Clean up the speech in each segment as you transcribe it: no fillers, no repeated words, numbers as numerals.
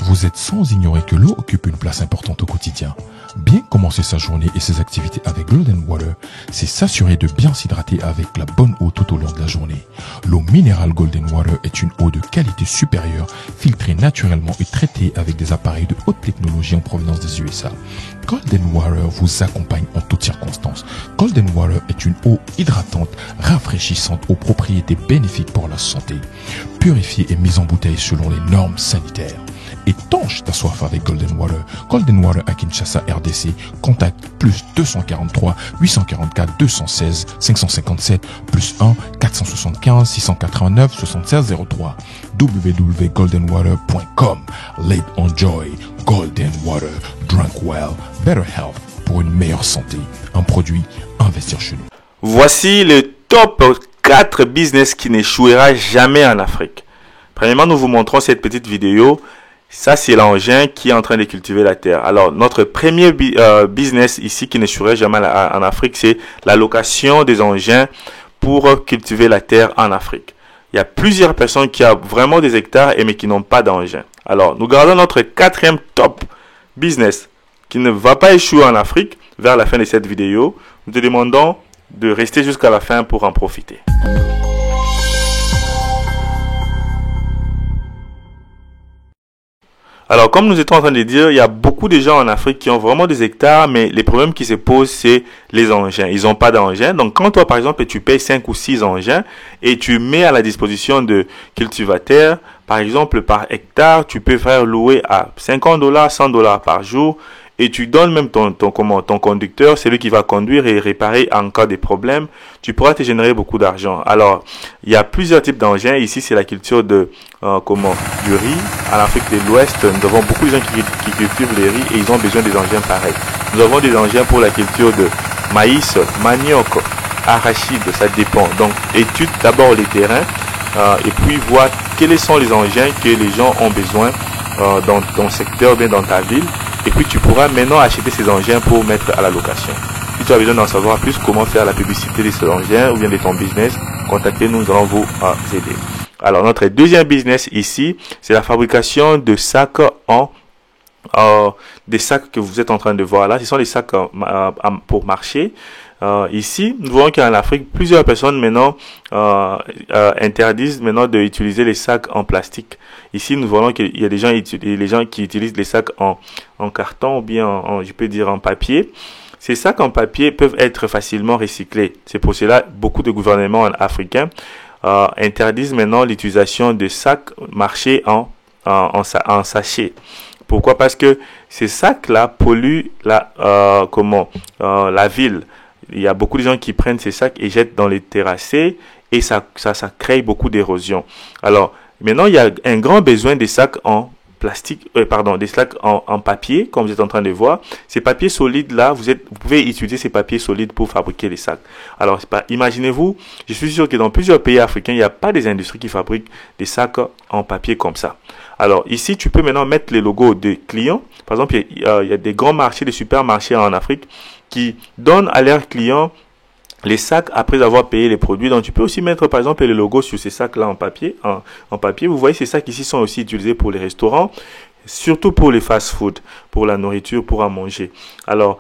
Vous êtes sans ignorer que l'eau occupe une place importante au quotidien. Bien commencer sa journée et ses activités avec Golden Water, c'est s'assurer de bien s'hydrater avec la bonne eau tout au long de la journée. L'eau minérale Golden Water est une eau de qualité supérieure, filtrée naturellement et traitée avec des appareils de haute technologie en provenance des USA. Golden Water vous accompagne en toutes circonstances. Golden Water est une eau hydratante, rafraîchissante aux propriétés bénéfiques pour la santé. Purifiée et mise en bouteille selon les normes sanitaires. Étanche ta soif avec Golden Water. Golden Water à Kinshasa, RDC. Contact plus 243 844 216 557 plus 1 475 689 76 03 www.goldenwater.com. Let's enjoy Golden Water. Drink well, better health pour une meilleure santé. Un produit, investir chez nous. Voici le top 4 business qui n'échouera jamais en Afrique. Premièrement, nous vous montrons cette petite vidéo. Ça, c'est l'engin qui est en train de cultiver la terre. Alors, notre premier business ici qui n'échouerait jamais en Afrique, c'est la location des engins pour cultiver la terre en Afrique. Il y a plusieurs personnes qui ont vraiment des hectares mais qui n'ont pas d'engin. Alors, nous gardons notre quatrième top business qui ne va pas échouer en Afrique vers la fin de cette vidéo. Nous te demandons de rester jusqu'à la fin pour en profiter. Alors, comme nous étions en train de dire, il y a beaucoup de gens en Afrique qui ont vraiment des hectares, mais les problèmes qui se posent, c'est les engins. Ils n'ont pas d'engins. Donc, quand toi, par exemple, tu payes 5 ou 6 engins et tu mets à la disposition de cultivateurs, par exemple, par hectare, tu peux faire louer à $50, $100 par jour. Et tu donnes même ton conducteur, c'est lui qui va conduire et réparer en cas de problème. Tu pourras te générer beaucoup d'argent. Alors, il y a plusieurs types d'engins. Ici, c'est la culture de du riz. En Afrique de l'Ouest, nous avons beaucoup de gens qui cultivent les riz et ils ont besoin des engins pareils. Nous avons des engins pour la culture de maïs, manioc, arachide, ça dépend. Donc, étude d'abord les terrains et puis vois quels sont les engins que les gens ont besoin dans ton secteur, bien dans ta ville. Et puis tu pourras maintenant acheter ces engins pour mettre à la location. Si tu as besoin d'en savoir plus comment faire la publicité de ces engins ou bien de ton business, contactez-nous, nous allons vous aider. Alors notre deuxième business ici, c'est la fabrication de sacs des sacs que vous êtes en train de voir là. Ce sont les sacs pour marcher. Ici, nous voyons qu'en Afrique, plusieurs personnes maintenant interdisent maintenant d'utiliser les sacs en plastique. Ici, nous voyons qu'il y a des gens qui utilisent les sacs en carton ou bien je peux dire en papier. Ces sacs en papier peuvent être facilement recyclés. C'est pour cela beaucoup de gouvernements africains interdisent maintenant l'utilisation de sacs marchés en sachet. Pourquoi? Parce que ces sacs-là polluent la ville. Il y a beaucoup de gens qui prennent ces sacs et jettent dans les terrassés et ça crée beaucoup d'érosion. Alors, maintenant, il y a un grand besoin des sacs en plastique, des sacs en papier, comme vous êtes en train de voir. Ces papiers solides-là, vous pouvez utiliser ces papiers solides pour fabriquer les sacs. Alors, imaginez-vous, je suis sûr que dans plusieurs pays africains, il n'y a pas des industries qui fabriquent des sacs en papier comme ça. Alors, ici, tu peux maintenant mettre les logos des clients. Par exemple, il y a des grands marchés, des supermarchés en Afrique qui donnent à leurs clients les sacs après avoir payé les produits. Donc, tu peux aussi mettre, par exemple, les logos sur ces sacs-là en papier. Vous voyez, ces sacs ici sont aussi utilisés pour les restaurants, surtout pour les fast-food, pour la nourriture, pour à manger. Alors,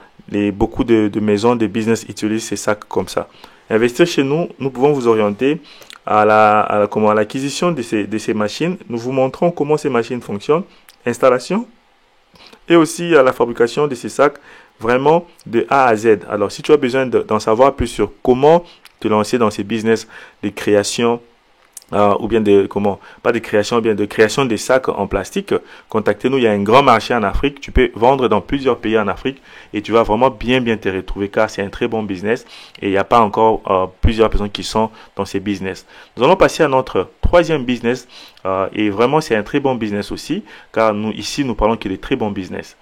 beaucoup de maisons, de business utilisent ces sacs comme ça. Investir chez nous, nous pouvons vous orienter à l'acquisition de ces machines. Nous vous montrons comment ces machines fonctionnent, installation et aussi à la fabrication de ces sacs vraiment de A à Z. Alors, si tu as besoin d'en savoir plus sur comment te lancer dans ces business de création ou bien de création des sacs en plastique, contactez-nous. Il y a un grand marché en Afrique. Tu peux vendre dans plusieurs pays en Afrique et tu vas vraiment bien te retrouver car c'est un très bon business et il n'y a pas encore plusieurs personnes qui sont dans ces business. Nous allons passer à notre troisième business et vraiment c'est un très bon business aussi car nous parlons qu'il est très bon business.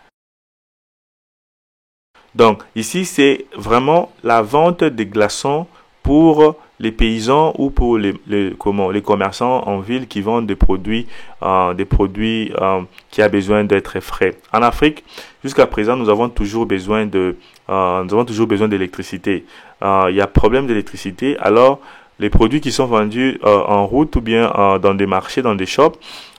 Donc, ici, c'est vraiment la vente des glaçons pour les paysans ou pour les commerçants en ville qui vendent des produits qui a besoin d'être frais. En Afrique, jusqu'à présent, nous avons toujours besoin d'électricité. Il y a problème d'électricité. Alors, les produits qui sont vendus en route ou bien dans des marchés, dans des shops,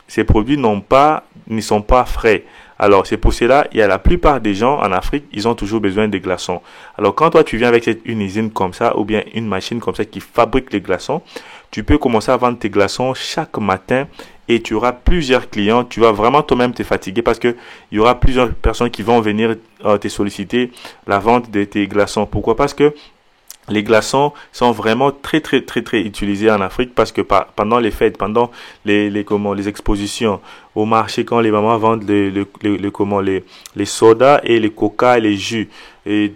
ces produits n'ont pas ne sont pas frais. Alors, c'est pour cela, il y a la plupart des gens en Afrique, ils ont toujours besoin de glaçons. Alors, quand toi, tu viens avec une usine comme ça, ou bien une machine comme ça qui fabrique les glaçons, tu peux commencer à vendre tes glaçons chaque matin et tu auras plusieurs clients. Tu vas vraiment toi-même te fatiguer parce que il y aura plusieurs personnes qui vont venir te solliciter la vente de tes glaçons. Pourquoi? Parce que les glaçons sont vraiment très utilisés en Afrique parce que pendant les fêtes, pendant les expositions au marché, quand les mamans vendent les sodas et les coca et les jus, et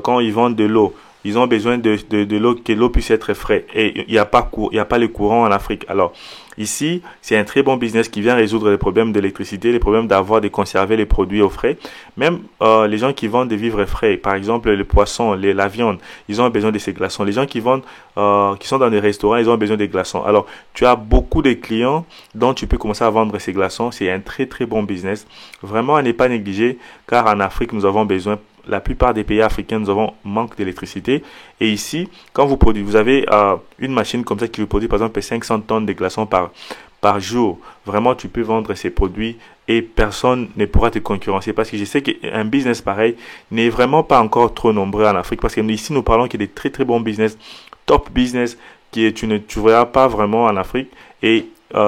quand ils vendent de l'eau, ils ont besoin de l'eau, que l'eau puisse être fraîche. Et il n'y a pas le courant en Afrique. Alors, ici, c'est un très bon business qui vient résoudre les problèmes d'électricité, les problèmes de conserver les produits au frais. Même les gens qui vendent des vivres frais, par exemple le poisson, la viande, ils ont besoin de ces glaçons. Les gens qui vendent, qui sont dans des restaurants, ils ont besoin des glaçons. Alors, tu as beaucoup de clients dont tu peux commencer à vendre ces glaçons. C'est un très bon business. Vraiment, à ne pas négliger, car en Afrique, nous avons besoin. La plupart des pays africains, nous avons manque d'électricité. Et ici, quand vous avez une machine comme ça qui vous produit par exemple 500 tonnes de glaçons par jour, vraiment tu peux vendre ces produits et personne ne pourra te concurrencer. Parce que je sais qu'un business pareil n'est vraiment pas encore trop nombreux en Afrique. Parce que ici, nous parlons qu'il y a des très bons business, top business, tu ne verras pas vraiment en Afrique. Et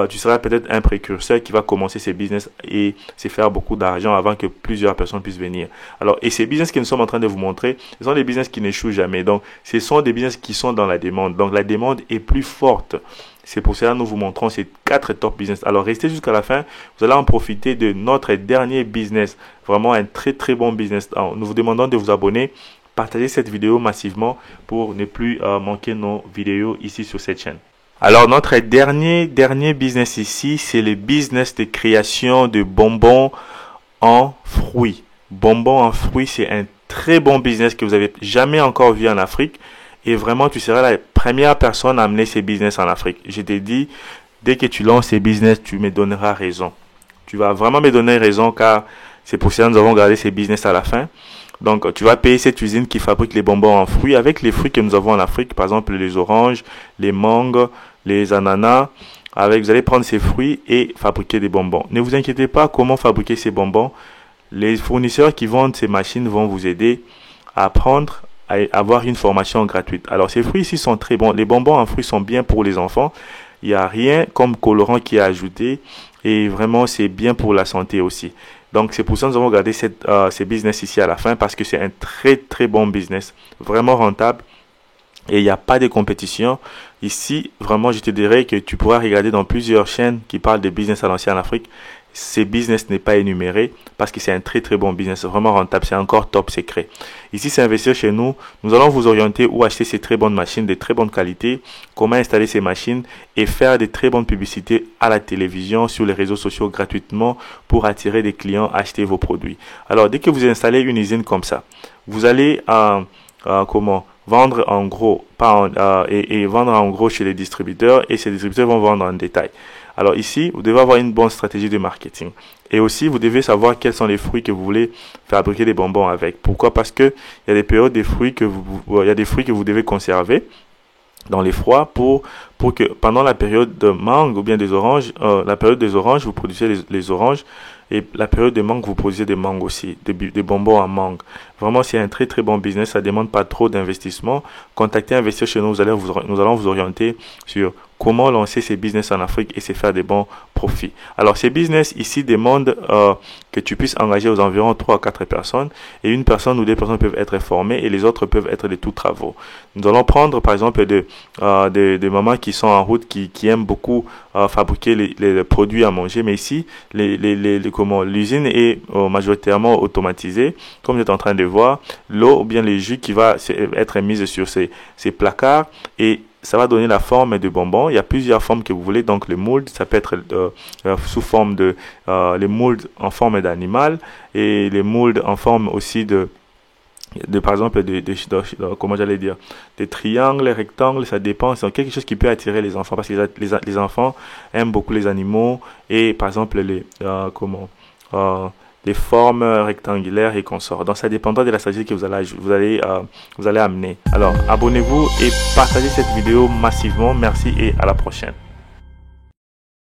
tu seras peut-être un précurseur qui va commencer ces business et se faire beaucoup d'argent avant que plusieurs personnes puissent venir. Alors, et ces business que nous sommes en train de vous montrer, ce sont des business qui n'échouent jamais. Donc, ce sont des business qui sont dans la demande. Donc, la demande est plus forte. C'est pour cela que nous vous montrons ces 4 top business. Alors, restez jusqu'à la fin. Vous allez en profiter de notre dernier business. Vraiment un très bon business. Alors, nous vous demandons de vous abonner. Partagez cette vidéo massivement pour ne plus manquer nos vidéos ici sur cette chaîne. Alors, notre dernier business ici, c'est le business de création de bonbons en fruits. Bonbons en fruits, c'est un très bon business que vous avez jamais encore vu en Afrique. Et vraiment, tu seras la première personne à amener ces business en Afrique. Je t'ai dit, dès que tu lances ces business, tu me donneras raison. Tu vas vraiment me donner raison car c'est pour ça que nous avons gardé ces business à la fin. Donc, tu vas payer cette usine qui fabrique les bonbons en fruits avec les fruits que nous avons en Afrique. Par exemple, les oranges, les mangues, les ananas. Vous allez prendre ces fruits et fabriquer des bonbons. Ne vous inquiétez pas comment fabriquer ces bonbons. Les fournisseurs qui vendent ces machines vont vous aider à apprendre à avoir une formation gratuite. Alors, ces fruits ici sont très bons. Les bonbons en fruits sont bien pour les enfants. Il n'y a rien comme colorant qui est ajouté. Et vraiment, c'est bien pour la santé aussi. Donc, c'est pour ça que nous avons gardé ces business ici à la fin parce que c'est un très bon business, vraiment rentable et il n'y a pas de compétition. Ici, vraiment, je te dirais que tu pourras regarder dans plusieurs chaînes qui parlent de business à l'ancienne en Afrique. Ces business n'est pas énuméré parce que c'est un très bon business, vraiment rentable, c'est encore top secret. Ici, c'est investir chez nous. Nous allons vous orienter où acheter ces très bonnes machines de très bonne qualité, comment installer ces machines et faire des très bonnes publicités à la télévision, sur les réseaux sociaux gratuitement pour attirer des clients à acheter vos produits. Alors, dès que vous installez une usine comme ça, vous allez vendre en gros et vendre en gros chez les distributeurs et ces distributeurs vont vendre en détail. Alors ici, vous devez avoir une bonne stratégie de marketing. Et aussi, vous devez savoir quels sont les fruits que vous voulez fabriquer des bonbons avec. Pourquoi? Parce que il y a des périodes des fruits que vous devez conserver dans les froids pour que pendant la période de mangue ou bien des oranges, la période des oranges, vous produisez les oranges. Et la période de mangue, vous produisez des mangues aussi, des bonbons à mangue. Vraiment, c'est un très bon business. Ça demande pas trop d'investissement. Contactez Investir chez nous. Nous allons vous orienter sur comment lancer ces business en Afrique et se faire des bons profits. Alors, ces business ici demandent que tu puisses engager aux environs 3 à 4 personnes. Et une personne ou 2 personnes peuvent être formées et les autres peuvent être de tout travaux. Nous allons prendre, par exemple, des mamans qui sont en route, qui aiment beaucoup fabriquer les produits à manger. Mais ici, l'usine est majoritairement automatisée, comme vous êtes en train de voir. L'eau ou bien les jus qui va être mise sur ces placards et ça va donner la forme de bonbons. Il y a plusieurs formes que vous voulez. Donc le mould, ça peut être sous forme de les moulds en forme d'animal et les moulds en forme aussi de par exemple comment j'allais dire, des triangles, rectangles, ça dépend. C'est quelque chose qui peut attirer les enfants parce que les enfants aiment beaucoup les animaux et par exemple les formes rectangulaires et consorts. Donc ça dépendra de la stratégie que vous allez amener. Alors abonnez-vous et partagez cette vidéo massivement. Merci et à la prochaine.